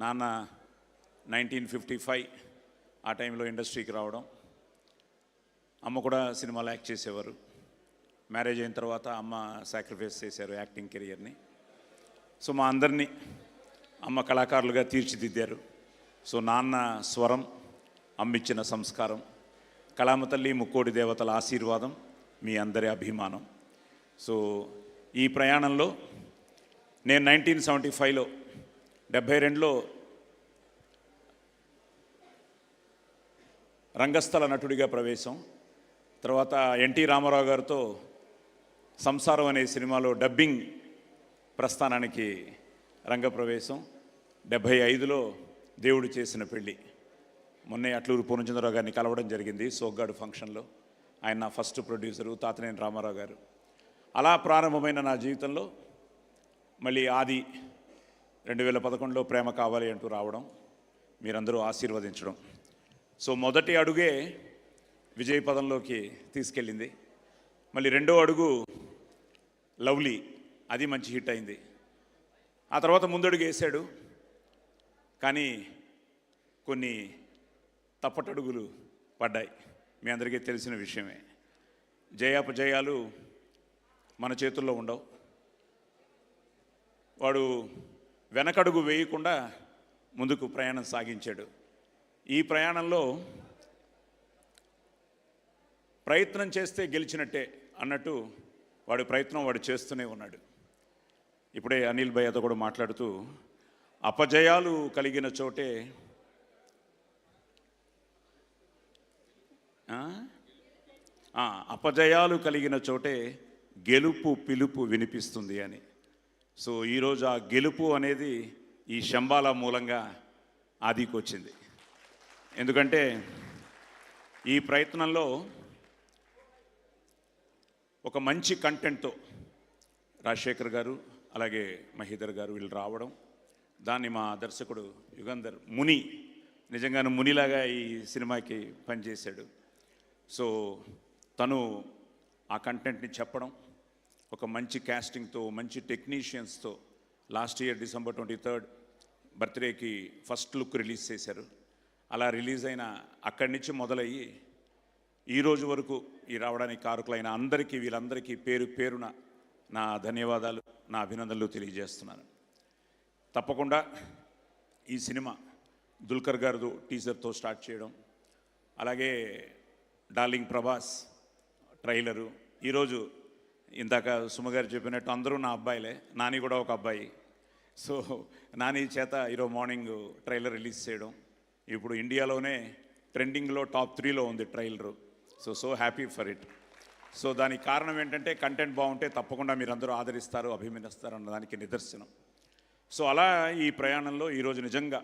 నాన్న 1955 ఆ టైంలో ఇండస్ట్రీకి రావడం, అమ్మ కూడా సినిమాలో యాక్ట్ చేసేవారు. మ్యారేజ్ అయిన తర్వాత అమ్మ సాక్రిఫైస్ చేశారు యాక్టింగ్ కెరియర్ని. సో మా అందరినీ అమ్మ కళాకారులుగా తీర్చిదిద్దారు. సో నాన్న స్వరం, అమ్మిచ్చిన సంస్కారం, కళామ తల్లి ముక్కోడి దేవతల ఆశీర్వాదం, మీ అందరి అభిమానం. సో ఈ ప్రయాణంలో నేను 1975లో 72లో రంగస్థల నటుడిగా ప్రవేశం, తర్వాత ఎన్టీ రామారావు గారితో సంసారం అనే సినిమాలో డబ్బింగ్ ప్రస్థానానికి రంగప్రవేశం, 75లో దేవుడు చేసిన పెళ్ళి. మొన్నే అట్లూరు పూర్ణచంద్రరావు గారిని కలవడం జరిగింది సోగ్గాడు ఫంక్షన్లో. ఆయన నా ఫస్ట్ ప్రొడ్యూసరు, తాతనేని రామారావు గారు. అలా ప్రారంభమైన నా జీవితంలో మళ్ళీ ఆది 2011లో ప్రేమ కావాలి అంటూ రావడం, మీరందరూ ఆశీర్వదించడం. సో మొదటి అడుగే విజయ పదంలోకి తీసుకెళ్ళింది. మళ్ళీ రెండో అడుగు లవ్లీ, అది మంచి హిట్ అయింది. ఆ తర్వాత ముందడుగు వేశాడు, కానీ కొన్ని తప్పటడుగులు పడ్డాయి, మీ అందరికీ తెలిసిన విషయమే. జయాపజయాలు మన చేతుల్లో ఉండవు. వాడు వెనకడుగు వేయకుండా ముందుకు ప్రయాణం సాగించాడు. ఈ ప్రయాణంలో ప్రయత్నం చేస్తే గెలిచినట్టే అన్నట్టు వాడి ప్రయత్నం వాడు చేస్తూనే ఉన్నాడు. ఇప్పుడే అనిల్ భయ్యతో కూడా మాట్లాడుతూ, అపజయాలు కలిగిన చోటే అపజయాలు కలిగిన చోటే గెలుపు పిలుపు వినిపిస్తుంది అని. సో ఈరోజు ఆ గెలుపు అనేది ఈ శంబాల మూలంగా ఆదికి వచ్చింది. ఎందుకంటే ఈ ప్రయత్నంలో ఒక మంచి కంటెంట్తో రాజశేఖర్ గారు అలాగే మహీధర్ గారు వీళ్ళు రావడం, దాన్ని మా దర్శకుడు యుగంధర్ ముని నిజంగానే మునిలాగా ఈ సినిమాకి పనిచేశాడు. సో తను ఆ కంటెంట్ని చెప్పడం, ఒక మంచి క్యాస్టింగ్తో, మంచి టెక్నీషియన్స్తో లాస్ట్ ఇయర్ December 23 బర్త్డేకి ఫస్ట్ లుక్ రిలీజ్ చేశారు. అలా రిలీజ్ అయిన అక్కడి నుంచి మొదలయ్యి ఈరోజు వరకు ఈ రావడానికి కారకులైన అందరికీ, వీళ్ళందరికీ పేరు పేరున నా ధన్యవాదాలు, నా అభినందనలు తెలియజేస్తున్నాను. తప్పకుండా ఈ సినిమా దుల్కర్ గారు టీజర్తో స్టార్ట్ చేయడం, అలాగే డార్లింగ్ ప్రభాస్ ట్రైలరు, ఈరోజు ఇందాక సుమగారు చెప్పినట్టు అందరూ నా అబ్బాయిలే, నాని కూడా ఒక అబ్బాయి. సో నాని చేత ఈరోజు మార్నింగ్ ట్రైలర్ రిలీజ్ చేయడం, ఇప్పుడు ఇండియాలోనే ట్రెండింగ్లో టాప్ 3లో ఉంది trailer. So happy for it. So దానికి కారణం ఏంటంటే కంటెంట్ బాగుంటే తప్పకుండా మీరందరూ ఆదరిస్తారు, అభిమానిస్తారు అన్నదానికి నిదర్శనం. సో అలా ఈ ప్రయాణంలో ఈరోజు నిజంగా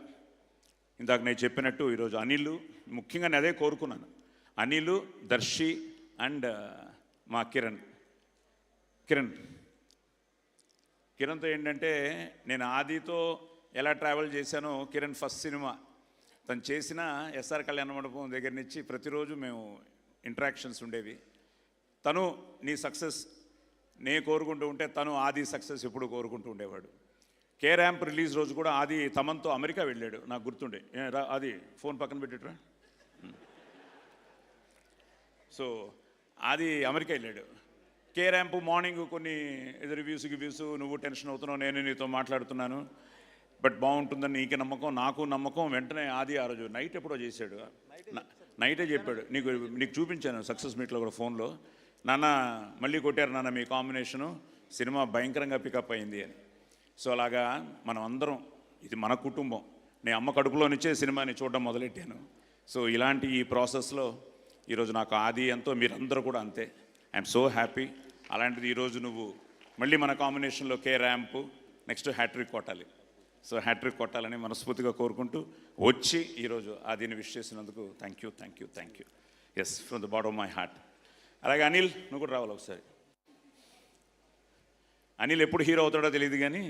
ఇందాక నేను చెప్పినట్టు ఈరోజు అనిల్, ముఖ్యంగా నేను అదే కోరుకున్నాను, అనిల్, దర్శి అండ్ మా కిరణ్తో ఏంటంటే నేను ఆదితో ఎలా ట్రావెల్ చేశానో, కిరణ్ ఫస్ట్ సినిమా తను చేసిన ఎస్ఆర్ కళ్యాణ మండపం దగ్గర నుంచి ప్రతిరోజు మేము ఇంటరాక్షన్స్ ఉండేవి. తను నీ సక్సెస్ నేను కోరుకుంటూ ఉంటే తను ఆది సక్సెస్ ఎప్పుడు కోరుకుంటూ ఉండేవాడు. కే ర్యాంప్ రిలీజ్ రోజు కూడా ఆది తమన్తో అమెరికా వెళ్ళాడు, నాకు గుర్తుండే. అది ఫోన్ పక్కన పెట్టిట్రా. సో ఆది అమెరికా వెళ్ళాడు. కే ర్యాంప్ మార్నింగ్ కొన్ని రివ్యూస్ నువ్వు టెన్షన్ అవుతున్నావు, నేను నీతో మాట్లాడుతున్నాను, బట్ బాగుంటుందని నీకు నమ్మకం, నాకు నమ్మకం. వెంటనే ఆది ఆ రోజు నైట్ ఎప్పుడో చేశాడు, నైటే చెప్పాడు, నీకు చూపించాను సక్సెస్ మీట్లో కూడా ఫోన్లో, నాన్న మళ్ళీ కొట్టారు నాన్న మీ కాంబినేషను, సినిమా భయంకరంగా పికప్ అయింది అని. సో అలాగా మనం అందరం, ఇది మన కుటుంబం, నేను అమ్మ కడుపులో నుంచే సినిమాని చూడడం మొదలెట్టాను. సో ఇలాంటి ఈ ప్రాసెస్లో ఈరోజు నాకు ఆది ఎంతో, మీరందరూ కూడా అంతే. I'm so happy. అలాంటిది ఈరోజు నువ్వు మళ్ళీ మన కాంబినేషన్లో కే ర్యాంప్ నెక్స్ట్ హ్యాట్రిక్ కొట్టాలి. సో హ్యాట్రిక్ కొట్టాలని మనస్ఫూర్తిగా కోరుకుంటూ వచ్చి ఈరోజు ఆదిని విష్ చేసినందుకు thank you. Yes, from the bottom of my heart. అలాగే అనిల్, నువ్వు కూడా రావాలి ఒకసారి. అనిల్ ఎప్పుడు హీరో అవుతాడో తెలియదు కానీ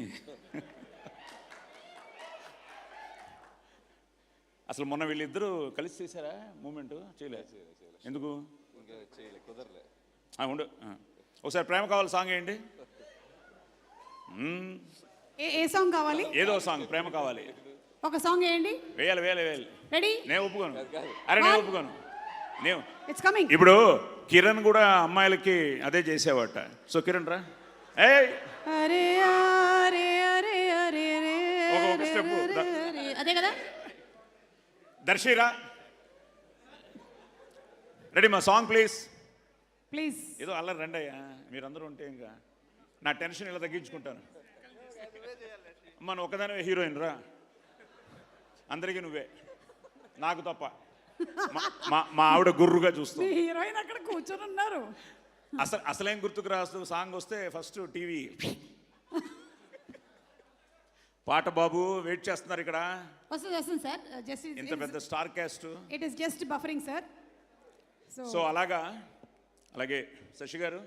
అసలు మొన్న వీళ్ళిద్దరూ కలిసి చేశారా మూమెంట్? చేయలేదు. ఎందుకు? కుదరలే. ఉండు, ఒకసారి ప్రేమ కావాలి సాంగ్ వేయండి. ఏ సాంగ్ కావాలి? ఏదో సాంగ్, ప్రేమ కావాలి. ఒక సాంగ్ వేయండి. వేయాలి వేయాలి వేయాలి. రెడీ? నేను ఒప్పుకోను. అరే నేను ఒప్పుకోను. నేను ఇట్స్ కమింగ్. ఇప్పుడు కిరణ్ కూడా అమ్మాయిలకి అదే చేసేవాట. సో కిరణ్ రా. ఏ అరే అరే అరే అరే అరే ఒక స్టెప్ అదే కదా. దర్శిరా రెడీ మా సాంగ్ ప్లీజ్. ప్లీజ్. ఏదో అల్లరి రండి అయ్యా, మీరందరూ ఉంటే ఇంకా నా టెన్షన్ ఇలా తగ్గించుకుంటాను. అమ్మ నువ్వు ఒకదానివే హీరోయిన్ రా, అందరికీ నువ్వే, నాకు తప్ప. మా ఆవిడ గుర్రుగా చూస్తాం. హీరోయిన్ అక్కడ కూర్చొని ఉన్నారు. అసలేం గుర్తుకు రాస్తూ సాంగ్ వస్తే ఫస్ట్ టీవీ పాట. బాబు వెయిట్ చేస్తున్నారు ఇక్కడ. వస్తుంది సార్. జస్ట్ ఇంత పెద్ద star cast. It is just buffering sir. So అలాగే శశి గారు,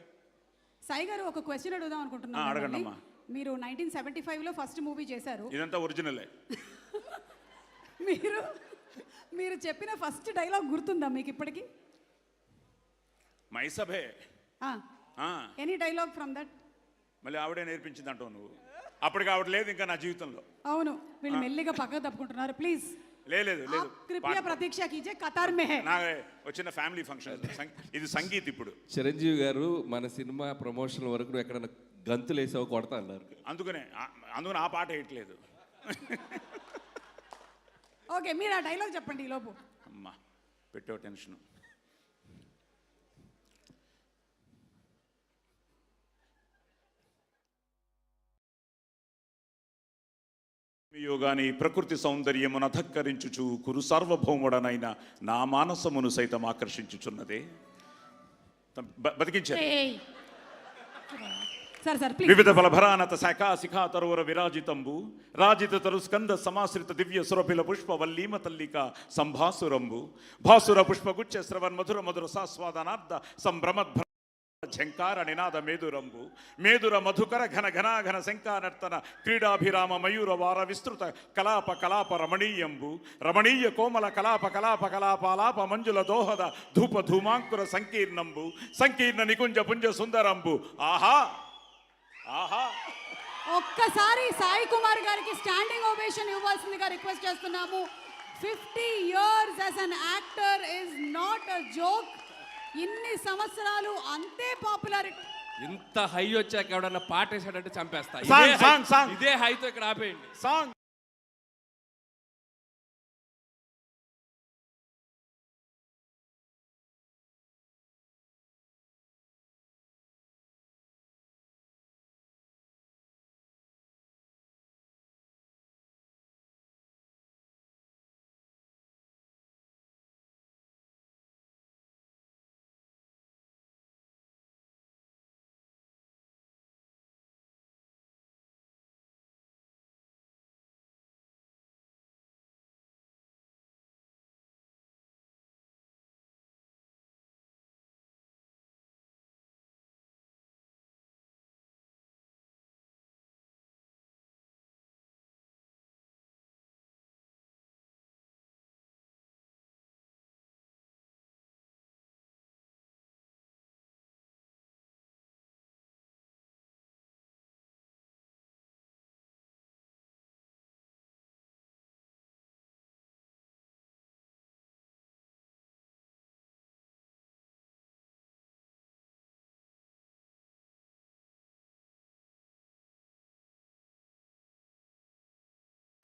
సాయి గారు ఒక క్వశ్చన్ అడుగుదాం అనుకుంటున్నాను. అడగండి అమ్మా. మీరు 1975లో ఫస్ట్ మూవీ చేశారు. ఇదంతా ఒరిజినలే. మీరు చెప్పిన ఫస్ట్ డైలాగ్ గుర్తుందా మీకు ఇప్పటికి? మైసభే. Any dialogue from that? మళ్ళీ ఆవిడే నేర్పించింది అంటావు నువ్వు. అప్పటికి ఆవిడ లేదు ఇంకా నా జీవితంలో. అవును, వీళ్ళు మెల్లిగా పక్కకు తప్పుకుంటున్నారు. ప్లీజ్ లేదు కృపయా ప్రతీక్ష కీజే, కతార్ మే హై. నా వచ్చిన ఫ్యామిలీ ఫంక్షన్ ఇది సంగీత్. ఇప్పుడు చిరంజీవి గారు మన సినిమా ప్రమోషన్ వరకు ఎక్కడన్నా గంతులు వేసావు కొడతా అన్నారు. అందుకనే ఆ పాట వేయట్లేదు. ఓకే, మీరు ఆ డైలాగ్ చెప్పండి ఈ లోపు. అమ్మా పెట్టావు టెన్షన్. యోగాని ప్రకృతి సౌందర్యమును అధక్కరించుచు కురు సార్వభౌముడనైన నా మానసమును సైతం ఆకర్షించుచున్నదే. బతికించారు. వివిధ ఫలభరానత శాఖా శిఖా తరువర విరాజితంబు రాజిత తరు స్కంద సమాశ్రిత దివ్య సురభిల పుష్ప వల్లీమ తల్లిక సంభాసురంబు భాసుర పుష్పగుచ్చ శ్రవన్ మధుర మధుర సాస్వాదనార్థ సంభ్రమద్భ ఝంకార నినాద మేదురంబు మేదుర మధుకర ఘన ఘనాఘన శంకానర్తన క్రీడాభిరామ మయూర వార విస్తృత కలాప కలాప రమణీయంబు రమణీయ కోమల కలాప కలాప కలాపాలాప మంజుల దోహద ధూప ధూమాంకుర సంకీర్ణంబు సంకీర్ణ నికుంజ పుంజ సుందరంబు. ఆహా ఆహా. ఒక్కసారి సాయి కుమార్ గారికి స్టాండింగ్ ఓవేషన్ ఇవ్వాల్సిందిగా రిక్వెస్ట్ చేస్తున్నాము. 50 years as an actor is not a joke. ఇన్ని సంవత్సరాలు అంతే పాపులారిటీ. ఇంత హై వచ్చాక ఎవడన్నా పాట వేసాడంటే చంపేస్తా. ఇదే హైతో ఇక్కడ ఆపేయండి సాంగ్.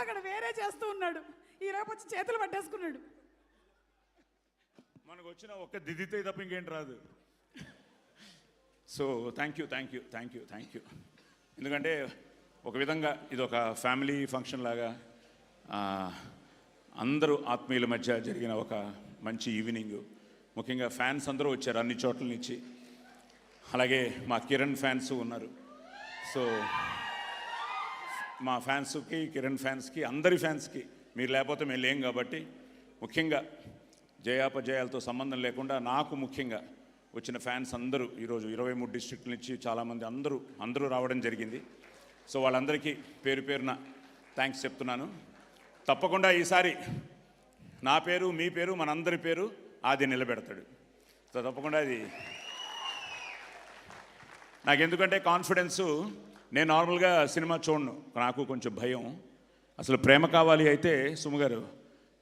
అక్కడ వేరే చేస్తూ ఉన్నాడు, ఈ రేపు వచ్చి చేతులు పట్టేసుకున్నాడు. మనకు వచ్చిన ఒక్క దిద్దితే తప్ప ఇంకేంటి రాదు. So thank you. ఎందుకంటే ఒక విధంగా ఇది ఒక ఫ్యామిలీ ఫంక్షన్ లాగా అందరూ ఆత్మీయుల మధ్య జరిగిన ఒక మంచి ఈవినింగ్. ముఖ్యంగా ఫ్యాన్స్ అందరూ వచ్చారు అన్ని చోట్ల నుంచి. అలాగే మా కిరణ్ ఫ్యాన్స్ ఉన్నారు. సో మా ఫ్యాన్స్కి, కిరణ్ ఫ్యాన్స్కి, అందరి ఫ్యాన్స్కి, మీరు లేకపోతే మేము లేం కాబట్టి, ముఖ్యంగా జయాపజయాలతో సంబంధం లేకుండా నాకు ముఖ్యంగా వచ్చిన ఫ్యాన్స్ అందరూ ఈరోజు 23 డిస్ట్రిక్ట్ల నుంచి చాలామంది అందరూ రావడం జరిగింది. సో వాళ్ళందరికీ పేరు పేరున థ్యాంక్స్ చెప్తున్నాను. తప్పకుండా ఈసారి నా పేరు, మీ పేరు, మనందరి పేరు ఆది నిలబెడతాడు. సో తప్పకుండా అది నాకెందుకంటే కాన్ఫిడెన్సు. నేను నార్మల్గా సినిమా చూడను, నాకు కొంచెం భయం. అసలు ప్రేమ కావాలి అయితే సుమ గారు,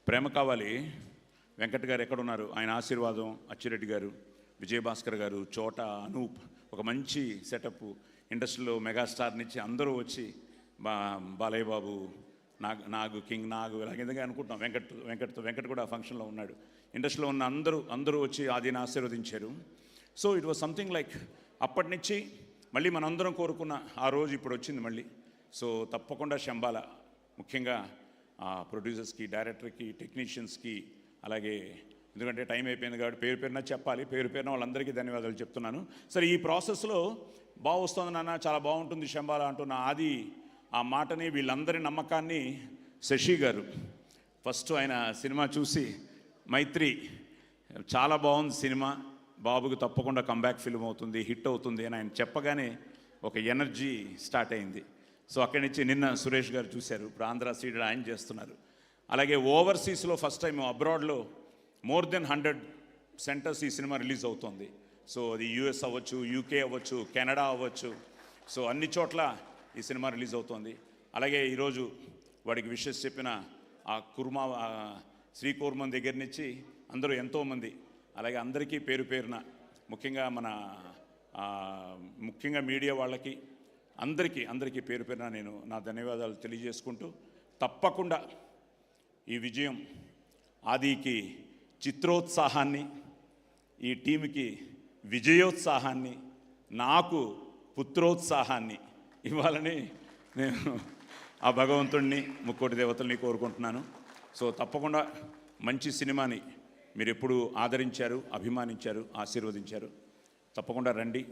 ప్రేమ కావాలి వెంకట్ గారు ఎక్కడున్నారు, ఆయన ఆశీర్వాదం, అచ్చిరెడ్డి గారు, విజయభాస్కర్ గారు, చోట, అనూప్, ఒక మంచి సెటప్, ఇండస్ట్రీలో మెగాస్టార్ నుంచి అందరూ వచ్చి బాలయ్య బాబు, నాగు కింగ్ నాగు ఇలాగ అనుకుంటున్నాం. వెంకట్ కూడా ఆ ఫంక్షన్లో ఉన్నాడు. ఇండస్ట్రీలో ఉన్న అందరూ వచ్చి ఆదిని ఆశీర్వదించారు. So it was something like అప్పటి నుంచి మళ్ళీ మనందరం కోరుకున్న ఆ రోజు ఇప్పుడు వచ్చింది మళ్ళీ. సో తప్పకుండా శంబాల, ముఖ్యంగా ప్రొడ్యూసర్స్కి, డైరెక్టర్కి, టెక్నీషియన్స్కి, అలాగే ఎందుకంటే టైం అయిపోయింది కాబట్టి పేరు పేరున చెప్పాలి, పేరు పేరున వాళ్ళందరికీ ధన్యవాదాలు చెప్తున్నాను. సరే, ఈ ప్రాసెస్లో బాగా వస్తుంది నాన్న, చాలా బాగుంటుంది శంబాల అంటున్న ఆది ఆ మాటని, వీళ్ళందరి నమ్మకాన్ని శశి గారు ఫస్ట్ ఆయన సినిమా చూసి మైత్రి చాలా బాగుంది సినిమా, బాబుకి తప్పకుండా కంబ్యాక్ ఫిల్మ్ అవుతుంది, హిట్ అవుతుంది అని ఆయన చెప్పగానే ఒక ఎనర్జీ స్టార్ట్ అయింది. సో అక్కడి నుంచి నిన్న సురేష్ గారు చూశారు, ఇప్పుడు ఆంధ్ర సీడెడ్ ఆయన చేస్తున్నారు. అలాగే ఓవర్సీస్లో ఫస్ట్ టైం అబ్రాడ్లో మోర్ దెన్ 100 సెంటర్స్ ఈ సినిమా రిలీజ్ అవుతుంది. సో అది యూఎస్ అవ్వచ్చు, యూకే అవ్వచ్చు, కెనడా అవ్వచ్చు, సో అన్ని చోట్ల ఈ సినిమా రిలీజ్ అవుతుంది. అలాగే ఈరోజు వాడికి విషెస్ చెప్పిన ఆ శ్రీకూర్మన్ దగ్గర నుంచి అందరూ ఎంతోమంది, అలాగే అందరికీ పేరు పేరున, ముఖ్యంగా మీడియా వాళ్ళకి అందరికీ పేరు పేరున నేను నా ధన్యవాదాలు తెలియజేసుకుంటూ, తప్పకుండా ఈ విజయం ఆదికి చిత్రోత్సాహాన్ని, ఈ టీంకి విజయోత్సాహాన్ని, నాకు పుత్రోత్సాహాన్ని ఇవ్వాలని నేను ఆ భగవంతుడిని, ముక్కోటి దేవతల్ని కోరుకుంటున్నాను. సో తప్పకుండా మంచి సినిమాని మీరు ఎప్పుడు ఆదరించారు, అభిమానించారు, ఆశీర్వదించారు. తప్పకుండా రండి,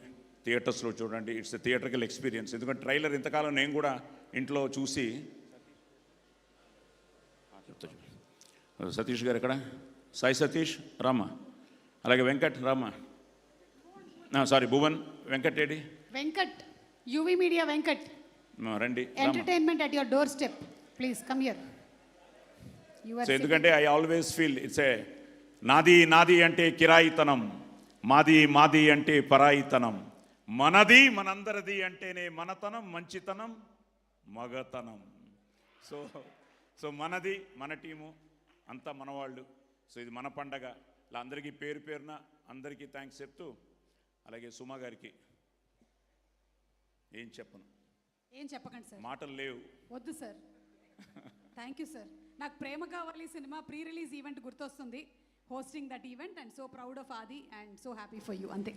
థియేటర్స్లో చూడండి. It's a theatrical experience. ఎందుకంటే ట్రైలర్ ఇంతకాలం నేను కూడా ఇంట్లో చూసి, సతీష్ గారు ఎక్కడ, సాయి సతీష్ రామా, అలాగే వెంకట్ రామా, సారీ భువన్, వెంకట్ ఏడి, వెంకట్, యువి మీడియా వెంకట్, రండి. Entertainment at your doorstep, please come here. So ఎందుకంటే I always feel it's a నాది అంటే కిరాయితనం, మాది అంటే పరాయితనం, మనది మనందరిది అంటేనే మనతనం, మంచితనం, మగతనం. సో మనది, మన టీము అంతా మనవాళ్ళు. సో ఇది మన పండగ. ఇలా అందరికీ పేరు పేరున అందరికీ థ్యాంక్స్ చెప్తూ, అలాగే సుమా గారికి ఏం చెప్పకండి సార్, మాటలు లేవు, వద్దు సార్. Thank you sir. నాకు Prema Kaavali cinema pre release event గుర్తొస్తుంది, hosting that event, and so proud of Aadi and so happy for you. అంతే.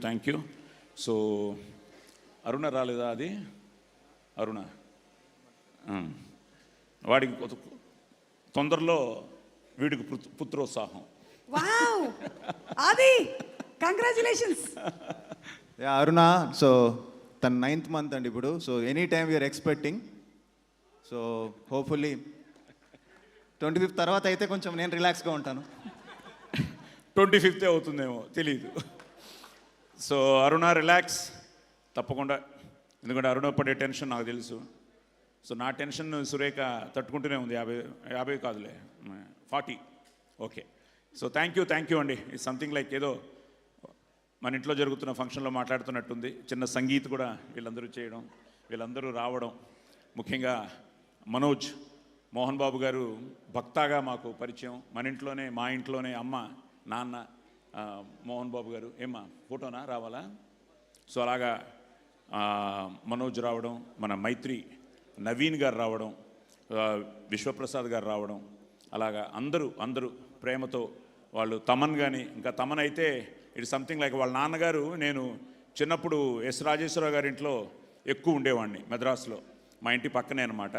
Thank you. సో అరుణ రాలేదా? అది అరుణ, వాడికి తొందరలో వీడికి పుత్రోత్సాహం. Wow Aadi, congratulations. Aruna, so తన 9th month అండి ఇప్పుడు. So any time you're expecting. So hopefully 25th తర్వాత అయితే కొంచెం నేను రిలాక్స్గా ఉంటాను. 25th అవుతుందేమో తెలియదు. సో అరుణ రిలాక్స్ తప్పకుండా, ఎందుకంటే అరుణ పడే టెన్షన్ నాకు తెలుసు. సో నా టెన్షన్ సురేఖ తట్టుకుంటూనే ఉంది. 50 కాదులే, 40. ఓకే. సో థ్యాంక్ యూ అండి. ఇట్స్ సంథింగ్ లైక్ ఏదో మన ఇంట్లో జరుగుతున్న ఫంక్షన్లో మాట్లాడుతున్నట్టుంది. చిన్న సంగీత్ కూడా వీళ్ళందరూ చేయడం, వీళ్ళందరూ రావడం, ముఖ్యంగా మోహన్ బాబు గారు భక్తాగా మాకు పరిచయం. మా ఇంట్లోనే అమ్మ, నాన్న, మోహన్ బాబు గారు. ఏమ్మా ఫోటోనా రావాలా? సో అలాగా మనోజ్ రావడం, మన మైత్రి నవీన్ గారు రావడం, విశ్వప్రసాద్ గారు రావడం, అలాగా అందరూ ప్రేమతో వాళ్ళు. తమన్ కానీ, ఇంకా తమన్ అయితే ఇట్స్ సంథింగ్ లైక్ వాళ్ళ నాన్నగారు. నేను చిన్నప్పుడు ఎస్ రాజేశ్వరరావు గారి ఇంట్లో ఎక్కువ ఉండేవాడిని, మద్రాసులో, మా ఇంటి పక్కనే అనమాట.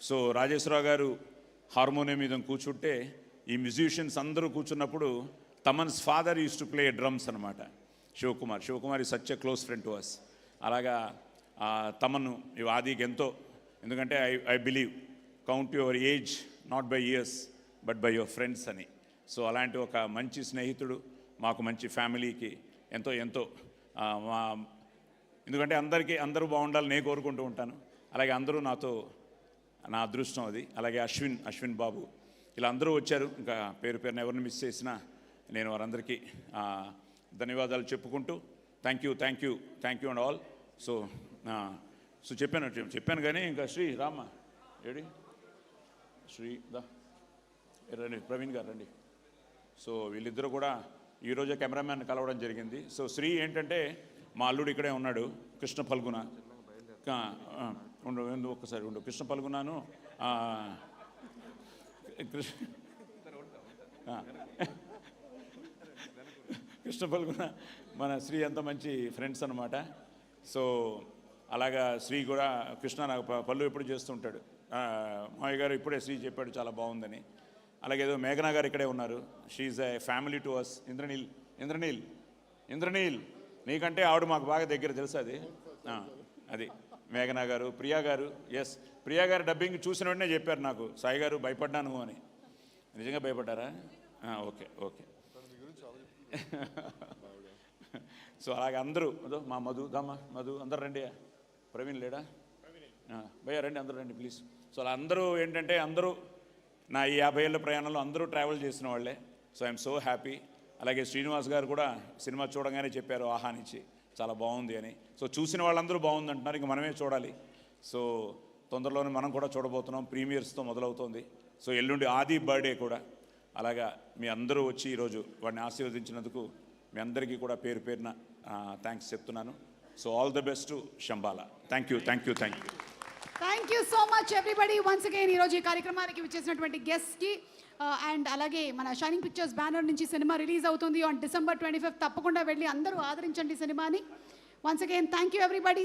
సో రాజేశ్వరరావు గారు హార్మోనియం మీద కూర్చుంటే ఈ మ్యూజిషియన్స్ అందరూ కూర్చున్నప్పుడు Thaman's father use to play drums అనమాట, Shivakumar is such a close friend to us. అలాగా తమను ఆదికి ఎంతో, ఎందుకంటే I believe count your age not by years but by your friends అని. సో అలాంటి ఒక మంచి స్నేహితుడు మాకు, మంచి ఫ్యామిలీకి ఎంతో ఎందుకంటే అందరూ బాగుండాలని నేను కోరుకుంటూ ఉంటాను. అలాగే అందరూ నాతో, నా అదృష్టం అది. అలాగే అశ్విన్ బాబు, ఇలా అందరూ వచ్చారు. ఇంకా పేరు పేరున ఎవరిని మిస్ చేసినా నేను వారందరికీ ధన్యవాదాలు చెప్పుకుంటూ thank you and all. So చెప్పాను కానీ ఇంకా శ్రీ రామ ఏడి శ్రీ దా రండి, ప్రవీణ్ గారు రండి. సో వీళ్ళిద్దరూ కూడా ఈరోజే కెమెరామ్యాన్ కలవడం జరిగింది. సో శ్రీ ఏంటంటే మా అల్లుడు ఇక్కడే ఉన్నాడు, కృష్ణ ఫల్గుణ. ఉండు ఒక్కసారి ఉండు. కృష్ణ ఫల్గుణను కృష్ణ ఫల్గుణ మన శ్రీ అంత మంచి ఫ్రెండ్స్ అనమాట. సో అలాగా శ్రీ కూడా కృష్ణ నాకు పళ్ళు ఎప్పుడు చేస్తుంటాడు. మావయ్య గారు ఇప్పుడే శ్రీ చెప్పాడు చాలా బాగుందని. అలాగే ఏదో మేఘనా గారు ఇక్కడే ఉన్నారు. She's a family to us. Indraneel నీకంటే ఆవిడ మాకు బాగా దగ్గర తెలుసు. అది మేఘనా గారు, ప్రియా గారు. ఎస్, ప్రియా గారు డబ్బింగ్ చూసిన వెంటనే చెప్పారు నాకు, సాయి గారు భయపడ్డాను అని. నిజంగా భయపడ్డారా? ఓకే. సో అలాగే అందరూ మా మధు మధు అందరు రండి. ప్రవీణ్ లేడా? భయ్యా రండి, అందరూ రండి ప్లీజ్. సో అలా అందరూ ఏంటంటే అందరూ నా ఈ 50 ఏళ్ళ ప్రయాణంలో అందరూ ట్రావెల్ చేసిన వాళ్ళే. So I'm so happy. అలాగే శ్రీనివాస్ గారు కూడా సినిమా చూడగానే చెప్పారు ఆహానించి చాలా బాగుంది అని. సో చూసిన వాళ్ళందరూ బాగుంది అంటున్నారు, ఇంక మనమే చూడాలి. సో తొందరలోనే మనం కూడా చూడబోతున్నాం. ప్రీమియర్స్తో మొదలవుతోంది. సో ఎల్లుండి ఆది బర్త్డే కూడా. అలాగా మీ అందరూ వచ్చి ఈరోజు వాడిని ఆశీర్వదించినందుకు మీ అందరికీ కూడా పేరు పేరున థ్యాంక్స్ చెప్తున్నాను. So all the best to Shambhala. Thank you. Thank you so much everybody. Once again ఈరోజు ఈ కార్యక్రమానికి విచ్చేసినటువంటి గెస్ట్కి అండ్ అలాగే మన షైనింగ్ పిక్చర్స్ బ్యానర్ నుంచి సినిమా రిలీజ్ అవుతుంది ఆన్ December 25. తప్పకుండా వెళ్ళి అందరూ ఆదరించండి సినిమాని. Once again thank you everybody.